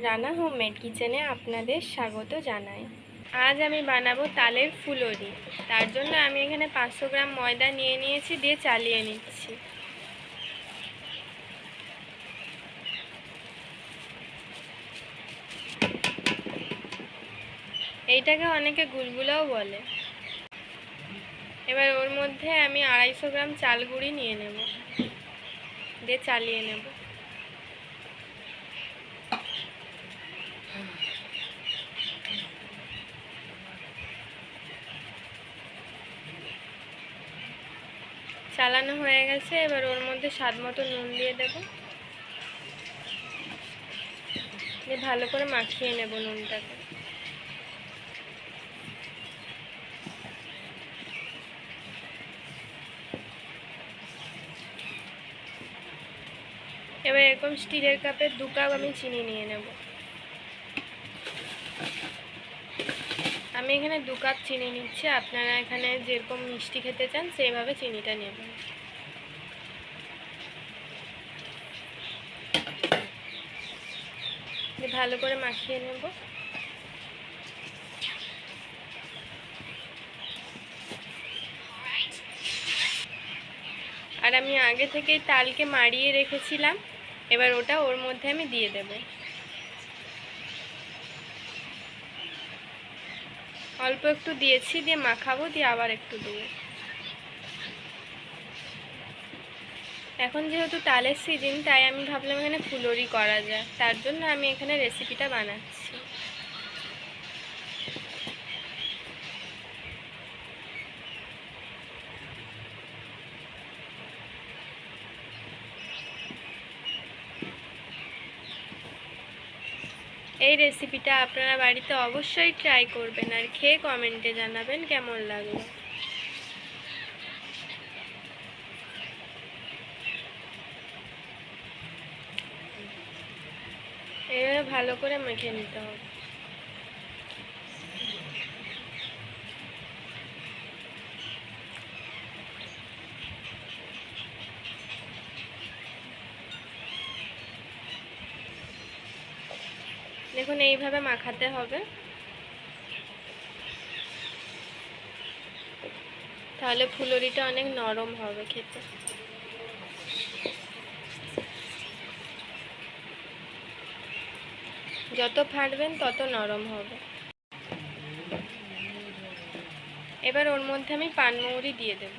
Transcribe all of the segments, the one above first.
Rana homemade কিচেনে আপনাদের স্বাগত জানাই। আজ আমি বানাবো তালের ফুলুরি। তার জন্য আমি এখানে 500 গ্রাম ময়দা নিয়ে নিয়েছি, দিয়ে চালিয়ে নিচ্ছি। এইটাকে অনেকে গুলগুলাও বলে। এবার ওর মধ্যে আমি 250 গ্রাম চাল গুঁড়ি নিয়ে নেব, দিয়ে চালিয়ে নেব। চালানো হয়ে গেছে। এবার ওর মধ্যে স্বাদ মতো নুন দিয়ে দেব, দিয়ে ভালো করে মাখিয়ে নেব নুনটাকে। এবার এরকম স্টিলের কাপে 2 কাপ আমি চিনি নিয়ে নেব। আমি এখানে 2 কাপ চিনি নিচ্ছি, আপনারা এখানে যেরকম মিষ্টি খেতে চান সেইভাবে চিনিটা নেবেন। ভালো করে মাখিয়ে নেব। আর আমি আগে থেকেই তালকে মাড়িয়ে রেখেছিলাম, এবার ওটা ওর মধ্যে আমি দিয়ে দেব। অল্প একটু দিয়েছি, দিয়ে মাখাবো, দিয়ে আবার একটু দেবো। এখন যেহেতু তালের সিজন, তাই আমি ভাবলাম এখানে ফুলুরি করা যায়, তার জন্য আমি এখানে রেসিপিটা বানাচ্ছি। এই রেসিপিটা আপনারা বাড়িতে অবশ্যই ট্রাই করবেন, আর খেয়ে কমেন্টে জানাবেন কেমন লাগলো। এভাবে ভালো করে মেখে নিতে হবে। দেখুন এইভাবে মাখাতে হবে, তাহলে ফুলুরিটা অনেক নরম হবে খেতে। যত ফাটবেন তত নরম হবে। এবার ওর মধ্যে আমি পানমৌরি দিয়ে দেব।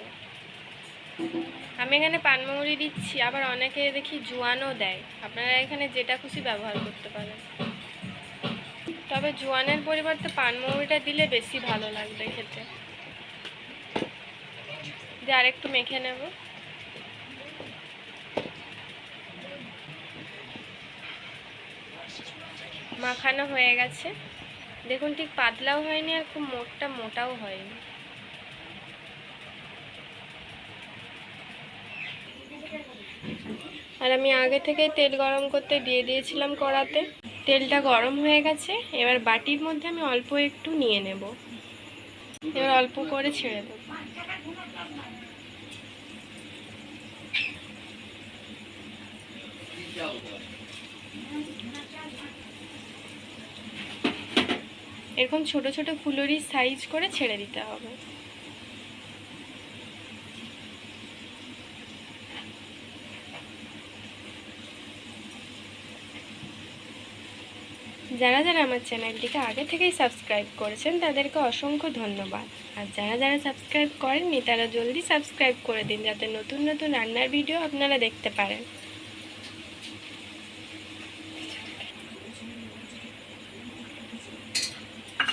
আমি এখানে পানমৌরি দিচ্ছি, আবার অনেকে দেখি জোয়ানও দেয়। আপনারা এখানে যেটা খুশি ব্যবহার করতে পারেন, তবে জোয়ানের পরিবর্তে পানমৌরিটা দিলে বেশি ভালো লাগবে খেতে। দিয়ে আরেকটু মেখে নেব। মাখানো হয়ে গেছে। দেখুন ঠিক পাতলাও হয়নি আর খুব মোটাও হয়নি। আর আমি আগে থেকেই তেল গরম করতে দিয়ে দিয়েছিলাম কড়াতে। তেলটা গরম হয়ে গেছে। এবার বাটির মধ্যে আমি অল্প একটু নিয়ে নেব, এবার অল্প করে ছেড়ে দেব। এরকম ছোট ছোট ফুলুরির সাইজ করে ছেড়ে দিতে হবে। যারা যারা আমার চ্যানেলটিকে আগে থেকেই সাবস্ক্রাইব করেছেন তাদেরকে অসংখ্য ধন্যবাদ। আর যারা যারা সাবস্ক্রাইব করেননি তারা জলদি সাবস্ক্রাইব করে দিন, যাতে নতুন নতুন রান্নার ভিডিও আপনারা দেখতে পারেন।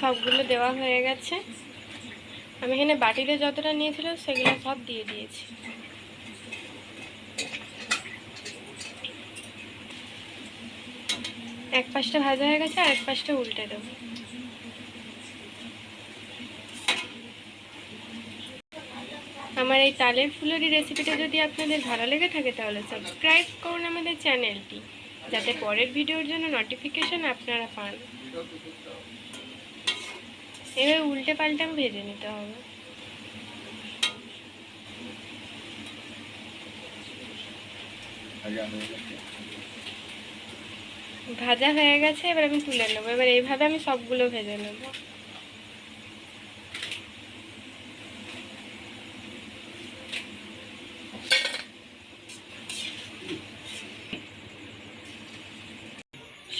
সবগুলো দেওয়া হয়ে গেছে। আমি এখানে বাটিতে যতটা নিয়েছিলাম সেগুলো সব দিয়ে দিয়েছি। এক পাশটা ভাজা হয়ে গেছে, আর এক পাশটা উল্টে দেবো। আমার এই তালের ফুলুরি রেসিপিটা যদি আপনাদের ভালো লেগে থাকে তাহলে সাবস্ক্রাইব করুন আমাদের চ্যানেলটি, যাতে পরের ভিডিওর জন্য নোটিফিকেশন আপনারা পান। এবার উল্টে পাল্টে ভেজে নিতে হবে। ভাজা হয়ে গেছে, এবার আমি তুলে নেবো। এবার এইভাবে আমি সবগুলো ভেজে নেব।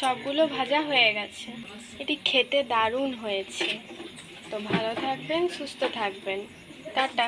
সবগুলো ভাজা হয়ে গেছে। এটি খেতে দারুণ হয়েছে। তো ভালো থাকবেন, সুস্থ থাকবেন। টাটা।